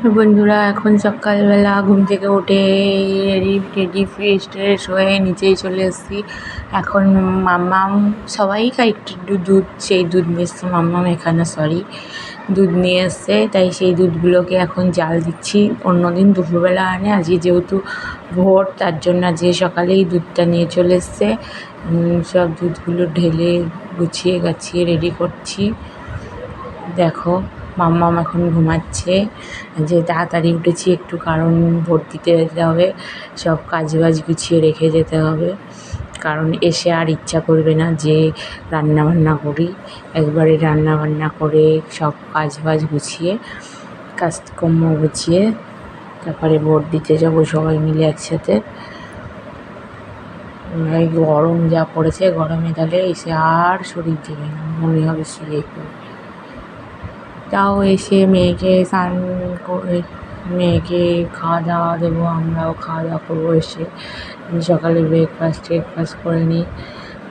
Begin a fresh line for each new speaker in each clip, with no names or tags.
বন্ধুরা, এখন সকালবেলা ঘুম থেকে উঠে রেডি টেডি ফ্রেশ ট্রেশ হয়ে নিচেই চলে এসেছি। এখন মাম্মাম সবাই খায় একটু দুধ, সেই দুধ নিয়ে এসছে মাম্মাম এখানে, দুধ নিয়ে এসছে, তাই সেই দুধগুলোকে এখন জাল দিচ্ছি। অন্যদিন দুপুরবেলা আনে, আজকে যেহেতু ভোর তার জন্য আজকে সকালেই দুধটা নিয়ে চলে এসছে। সব দুধগুলো ঢেলে গুছিয়ে গাছিয়ে রেডি করছি। দেখো, মাম্মাম এখন ঘুমাচ্ছে, যে তাড়াতাড়ি উঠেছি একটু, কারণ ভোট দিতে যেতে হবে, সব কাজবাজ গুছিয়ে রেখে যেতে হবে, কারণ এসে আর ইচ্ছা করবে না যে রান্নাবান্না করি। একবারে রান্নাবান্না করে সব কাজবাজ গুছিয়ে কাজকর্ম গুছিয়ে তারপরে ভোট দিতে যাবো সবাই মিলে একসাথে। এই গরম যা পড়েছে, গরমে তাহলে এসে আর শরীর দেবে না, মনে হবে শুয়ে পড়ে। তাও এসে মেয়েকে স্নান করে মেয়েকে খাওয়া দাওয়া দেবো, আমরাও খাওয়া দাওয়া করবো এসে। সকালে ব্রেকফাস্ট করে নিই,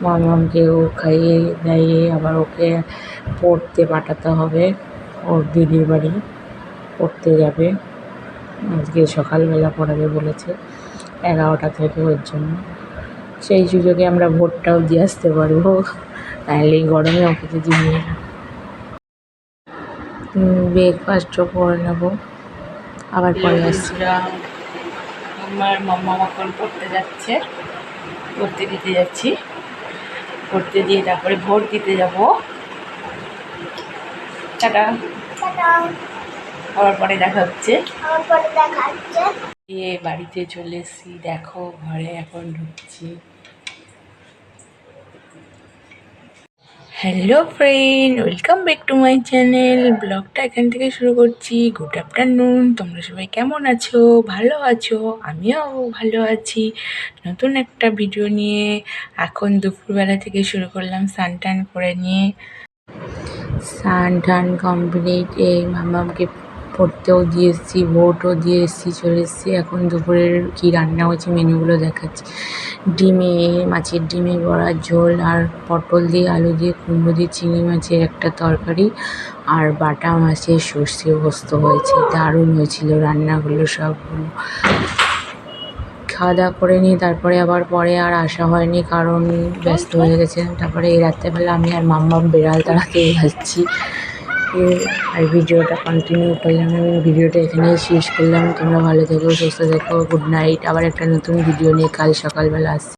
মামামকেও খাইয়ে দাইয়ে আবার ওকে পড়তে পাঠাতে হবে, ওর দিদির বাড়ি পড়তে যাবে। আজকে সকালবেলা পড়াবে বলেছে 11টা থেকে, ওর জন্য সেই সুযোগে আমরা ভোটটাও দিয়ে আসতে পারবো, তাহলে এই গরমে ওকে যদি নিয়ে ব্রেকফাস্টও করে নেবো, আবার পরে আসছি। আমার মাম্মা এখন পড়তে যাচ্ছে, পড়তে দিতে যাচ্ছি, পড়তে দিয়ে তারপরে ভোট দিতে যাবো। টাটা, আবার পরে দেখা হচ্ছে। বাড়িতে চলে এসেছি, দেখো ঘরে এখন ঢুকছি। Hello friend, welcome back to my channel. ব্লগটা এখান থেকে শুরু করছি। গুড আফটারনুন, তোমরা সবাই কেমন আছো? ভালো আছো? আমিও ভালো আছি। নতুন একটা ভিডিও নিয়ে এখন দুপুরবেলা থেকে শুরু করলাম, স্নান টান করে নিয়ে। স্নান টান কমপ্লিট, এই মামাকে পড়তেও দিয়ে এসেছি, ভোটও দিয়ে এসেছি, চলে এসেছি। এখন দুপুরের কী রান্না হয়েছে মেনুগুলো দেখাচ্ছি। মাছের ডিমে বড়ার ঝোল, আর পটল দিয়ে আলু দিয়ে কুমড়ো দিয়ে চিংড়ি মাছের একটা তরকারি, আর বাটা মাছের সর্ষে পোস্ত হয়েছে। দারুণ হয়েছিল রান্নাগুলো সবগুলো। খাওয়া দাওয়া করে নিই, তারপরে আবার পরে আর আসা হয়নি, কারণ ব্যস্ত হয়ে গেছিলাম। তারপরে এই রাত্রেবেলা আমি আর মাম্মাম বেড়াল তাড়াতে যাচ্ছি, আর ভিডিওটা কন্টিনিউ করলাম। আমি ভিডিওটা এখানেই শেষ করলাম। তোমরা ভালো থেকো, সুস্থ থেকো, গুড নাইট। আবার একটা নতুন ভিডিও নিয়ে কাল সকালবেলা আসছি।